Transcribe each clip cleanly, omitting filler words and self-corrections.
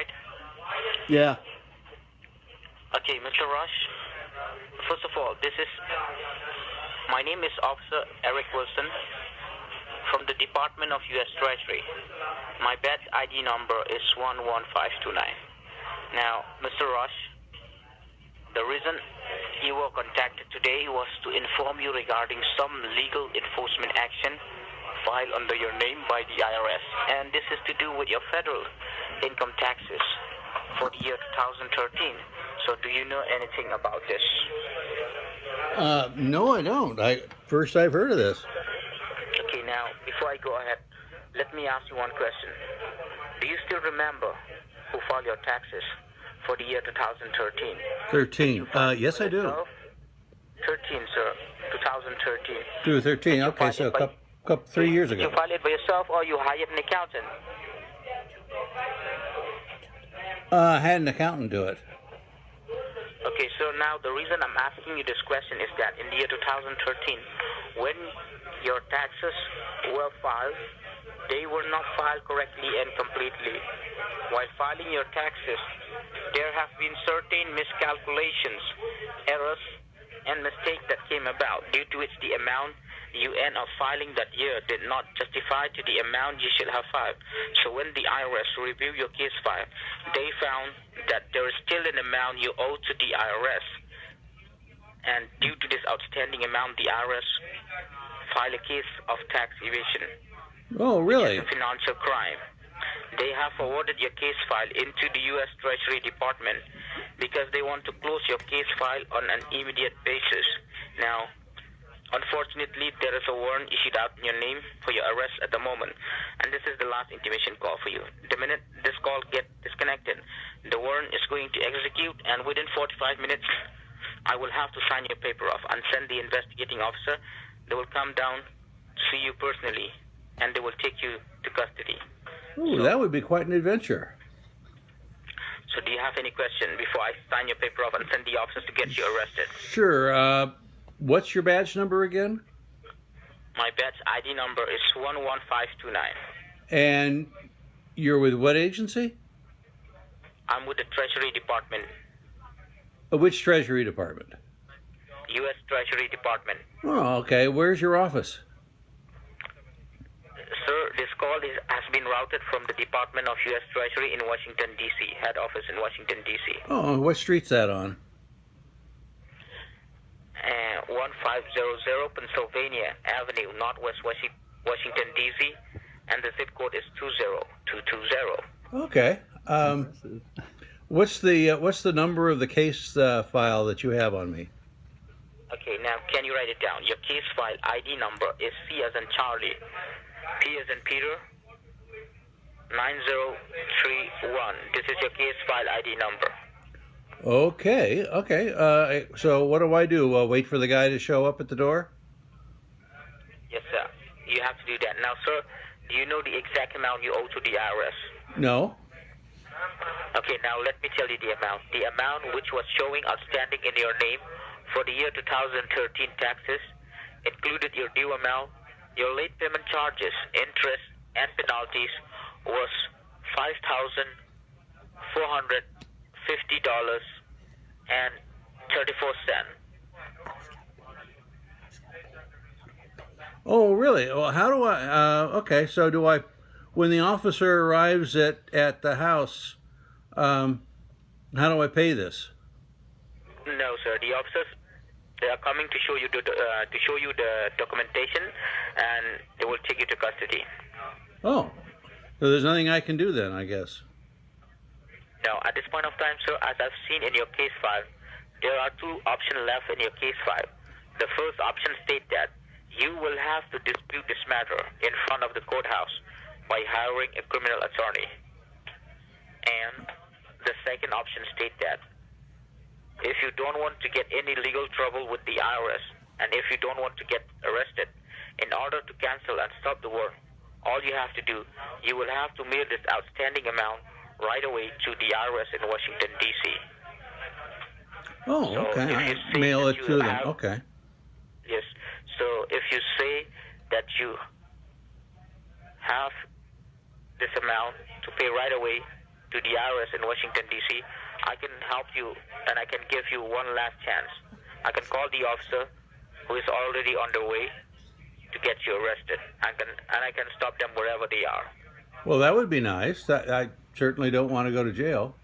right? Yeah. Okay, Mr. Rush. First of all, my name is Officer Eric Wilson from the Department of U.S. Treasury. My badge ID number is 11529. Now, Mr. Rush, the reason you were contacted today was to inform you regarding some legal enforcement action filed under your name by the IRS, and this is to do with your federal income taxes for the year 2013. So do you know anything about this? No, I don't. First I've heard of this. Okay, now, before I go ahead, let me ask you one question. Do you still remember who filed your taxes for the year 2013? 13. Yes, I do. 13, sir. 2013. 13. Okay, so a couple 3 years Did ago. you file it by yourself or you hired an accountant? I had an accountant do it. Okay, so now the reason I'm asking you this question is that in the year 2013, when your taxes were filed, they were not filed correctly and completely. While filing your taxes, there have been certain miscalculations, errors, and mistakes that came about, due to which the amount you end up filing that year did not justify to the amount you should have filed. So when the IRS reviewed your case file, they found that there is still an amount you owe to the IRS. And due to this outstanding amount, the IRS filed a case of tax evasion. Oh, really? Which is a financial crime. They have forwarded your case file into the U.S. Treasury Department because they want to close your case file on an immediate basis. Now, unfortunately, there is a warrant issued out in your name for your arrest at the moment, and this is the last intimation call for you. The minute this call gets disconnected, the warrant is going to execute, and within 45 minutes, I will have to sign your paper off and send the investigating officer. They will come down to see you personally, and they will take you to custody. Ooh, that would be quite an adventure. So do you have any question before I sign your paper off and send the officers to get you arrested? Sure. What's your badge number again? My badge ID number is 11529. And you're with what agency? I'm with the Treasury Department. Which Treasury Department? U.S. Treasury Department. Oh, okay. Where's your office? Sir, this call has been routed from the Department of U.S. Treasury in Washington, D.C., head office in Washington, D.C. Oh, what street's that on? 1500 Pennsylvania Avenue, Northwest Washington, D.C., and the zip code is 20220. Okay. What's the number of the case file that you have on me? Okay, now can you write it down? Your case file ID number is C as in Charlie, P as in Peter, 9031. This is your case file ID number. Okay. So what do I do? Wait for the guy to show up at the door? Yes, sir. You have to do that. Now, sir, do you know the exact amount you owe to the IRS? No. Okay, now let me tell you the amount. The amount which was showing outstanding in your name for the year 2013 taxes included your due amount, your late payment charges, interest, and penalties was $5,450.34. Oh, really? Well, how do I? Okay, so do I? When the officer arrives at the house, how do I pay this? No, sir. The officers, they are coming to show you the documentation, and they will take you to custody. Oh, so there's nothing I can do then, I guess. Now, at this point of time, sir, as I've seen in your case file, there are two options left in your case file. The first option states that you will have to dispute this matter in front of the courthouse by hiring a criminal attorney. And the second option states that if you don't want to get any legal trouble with the IRS, and if you don't want to get arrested, in order to cancel and stop the work, all you have to do, you will have to mail this outstanding amount right away to the IRS in Washington, D.C. Oh, okay. I mail it to them. Okay. Yes. So if you say that you have this amount to pay right away to the IRS in Washington, D.C., I can help you and I can give you one last chance. I can call the officer who is already on the way to get you arrested. I can stop them wherever they are. Well, that would be nice. I certainly don't want to go to jail.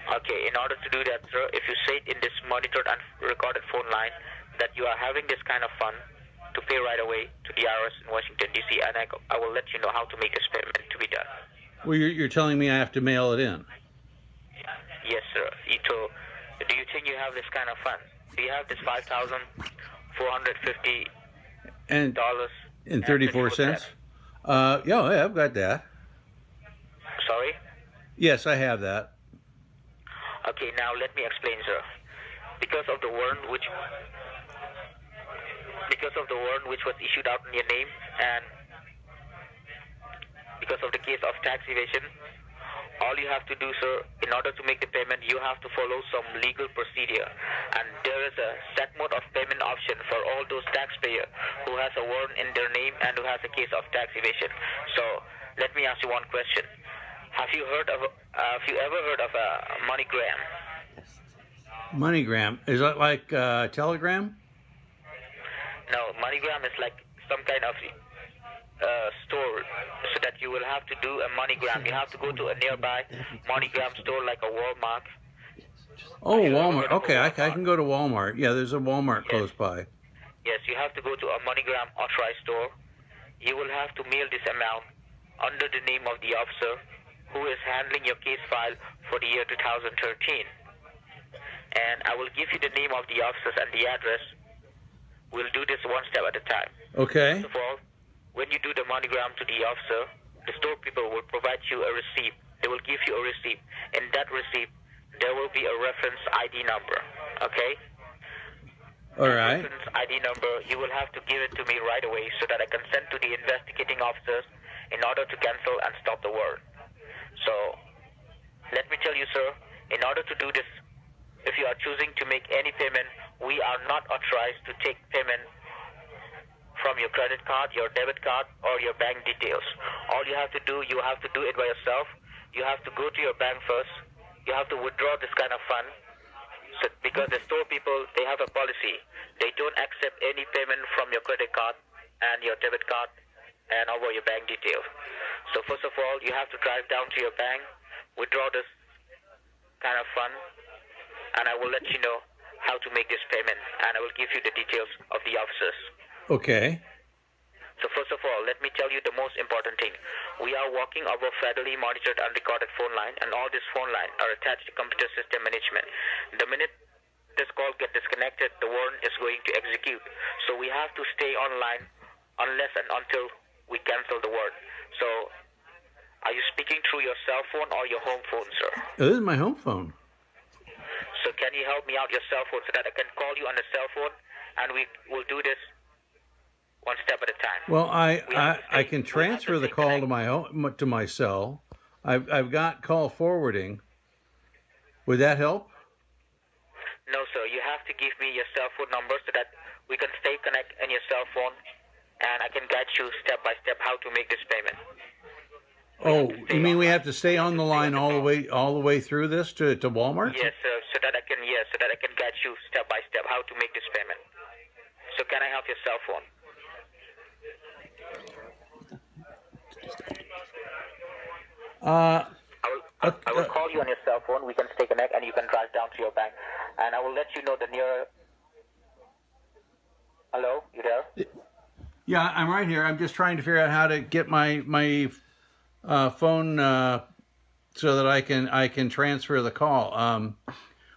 Okay, in order to do that, sir, if you say in this monitored and recorded phone line that you are having this kind of fun, to pay right away to the IRS in Washington, D.C., and I will let you know how to make this payment to be done. Well, you're telling me I have to mail it in? Yes, sir. Do you think you have this kind of fun? Do you have this $5,450 and 34 cents? Yeah, I've got that. Sorry? Yes, I have that. Okay, now let me explain, sir. Because of the warrant which was issued out in your name, and because of the case of tax evasion, all you have to do, sir, in order to make the payment, you have to follow some legal procedure. And there is a set mode of payment option for all those taxpayers who has a warrant in their name and who has a case of tax evasion. So let me ask you one question. Have you ever heard of a MoneyGram? MoneyGram? Is that like Telegram? No, MoneyGram is like some kind of store, so that you will have to do a MoneyGram. You have to go to a nearby MoneyGram store like a Walmart. Oh, Walmart. Okay, I can go to Walmart. Yeah, there's a Walmart close by. Yes, you have to go to a MoneyGram authorized store. You will have to mail this amount under the name of the officer who is handling your case file for the year 2013. And I will give you the name of the officers and the address. We'll do this one step at a time. Okay. First of all, when you do the MoneyGram to the officer, the store people will provide you a receipt. They will give you a receipt. In that receipt, there will be a reference ID number. Okay? All right. Reference ID number, you will have to give it to me right away so that I can send to the investigating officers in order to cancel and stop the warrant. So, let me tell you, sir, in order to do this, if you are choosing to make any payment, we are not authorized to take payment from your credit card, your debit card, or your bank details. All you have to do it by yourself. You have to go to your bank first. You have to withdraw this kind of fund. So, because the store people, they have a policy. They don't accept any payment from your credit card and your debit card and over your bank details. So first of all, you have to drive down to your bank, withdraw this kind of fund, and I will let you know how to make this payment, and I will give you the details of the officers. Okay. So first of all, let me tell you the most important thing. We are working over federally monitored and recorded phone line, and all these phone lines are attached to computer system management. The minute this call gets disconnected, the warrant is going to execute. So we have to stay online unless and until we cancel the warrant. So are you speaking through your cell phone or your home phone, sir? This is my home phone. So can you help me out your cell phone so that I can call you on the cell phone, and we will do this one step at a time? Well, I can transfer the call to my cell. I've got call forwarding. Would that help? No, sir. You have to give me your cell phone number so that we can stay connected in your cell phone, and I can guide you step by step how to make this payment. Oh, you mean we have to stay on the line all the way through this to Walmart? Yes, sir. So that I can guide you step by step how to make this payment. So can I have your cell phone? I will call you on your cell phone. We can stay connected, and you can drive down to your bank, and I will let you know the near. Hello, you there? Yeah, I'm right here. I'm just trying to figure out how to get my phone so that I can transfer the call.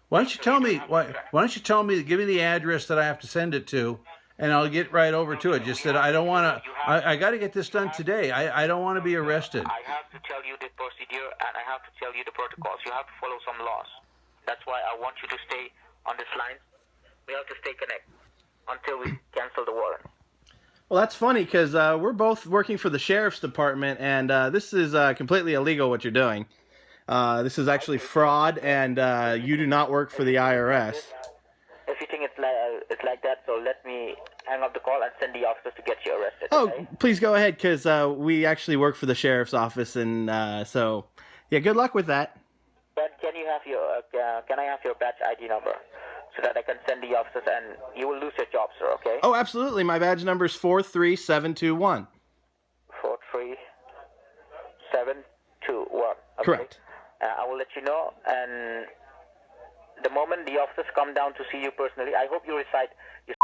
Why don't you tell me? Why don't you tell me? Give me the address that I have to send it to, and I'll get right over to it. Just that I don't want to. I got to get this done today. I don't want to be arrested. I have to tell you the procedure, and I have to tell you the protocols. You have to follow some laws. That's why I want you to stay on this line. We have to stay connected until we cancel the warrant. Well, that's funny because we're both working for the sheriff's department, and this is completely illegal what you're doing. This is actually fraud, and you do not work for the IRS. If you think it's like that, so let me hang up the call and send the officers to get you arrested. Oh, okay? please go ahead, because we actually work for the sheriff's office, and so Yeah, good luck with that. But can you have your can I have your badge ID number so that I can send the officers and you will lose your job, sir? Okay. Oh, absolutely. My badge number is 43721. 43721. Okay. Correct. I will let you know, and the moment the officers come down to see you personally, I hope you recite your.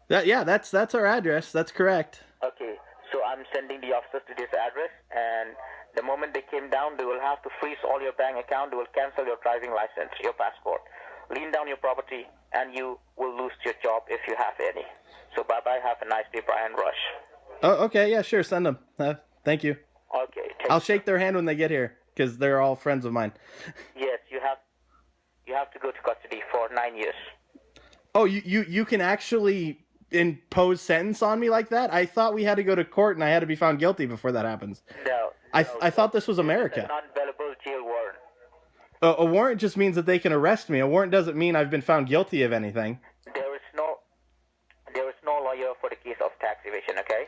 That's our address. That's correct. Okay, so I'm sending the officers to this address, and the moment they came down, they will have to freeze all your bank account, they will cancel your driving license, your passport, lean down your property, and you will lose your job if you have any. So bye-bye, have a nice day, Brian Rush. Oh, okay. Yeah, sure. Send them. Thank you. Okay. I'll shake their hand when they get here because they're all friends of mine. Yes, you have to go to custody for 9 years. Oh, you can actually impose sentence on me like that? I thought we had to go to court and I had to be found guilty before that happens. No. I thought this was It's America. a non-available jail warrant. A warrant just means that they can arrest me. A warrant doesn't mean I've been found guilty of anything. There is no lawyer for the case of tax evasion, okay?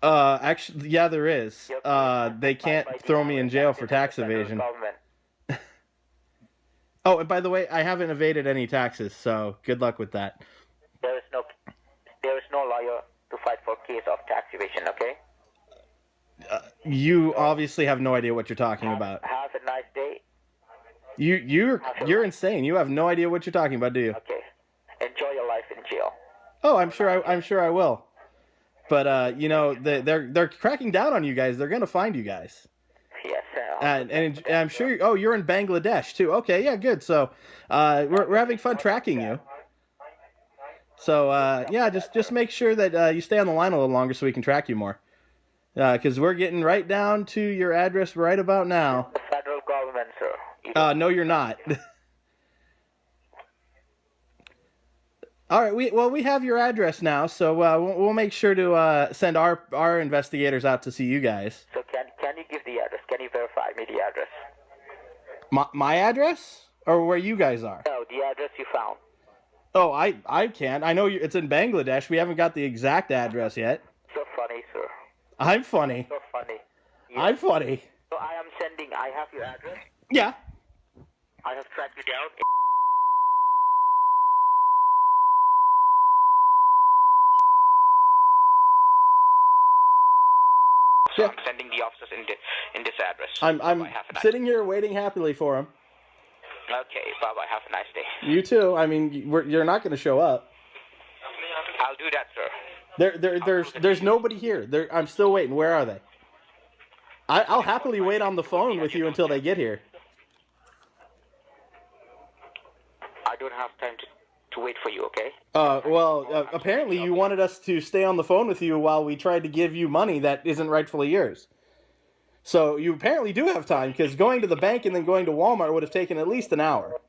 Actually, yeah, there is. They can't throw me in jail for tax evasion. Oh, and by the way, I haven't evaded any taxes, so good luck with that. There is no lawyer to fight for case of tax evasion, okay? You obviously have no idea what you're talking about. Have a nice day. You're insane. You have no idea what you're talking about, do you? Okay. Enjoy your life in jail. Oh, I'm sure I will. But they're cracking down on you guys. They're gonna find you guys. Yes. And I'm sure. Oh, you're in Bangladesh too. Okay, yeah, good. So, we're having fun tracking you. So, yeah, just make sure that you stay on the line a little longer so we can track you more. Because we're getting right down to your address right about now. The federal government, sir. No, you're not. All right, we have your address now, so we'll make sure to send our investigators out to see you guys. So can you give the address? Can you verify me the address? My address, or where you guys are? No, the address you found. Oh, I can't. I know it's in Bangladesh. We haven't got the exact address yet. So funny, sir. I'm funny. So funny. Yes. I'm funny. So I have your address. Yeah. I have tracked you down. So Yeah. I'm sending the officers in this address. I'm Bye-bye, have a nice sitting here waiting happily for him. Okay, bye-bye. Have a nice day. You too. I mean, you're not going to show up. I'll do that, sir. There's nobody here. I'm still waiting. Where are they? I'll happily wait on the phone with you until they get here. I don't have time to wait for you, okay? Apparently you wanted us to stay on the phone with you while we tried to give you money that isn't rightfully yours. So you apparently do have time, because going to the bank and then going to Walmart would have taken at least an hour.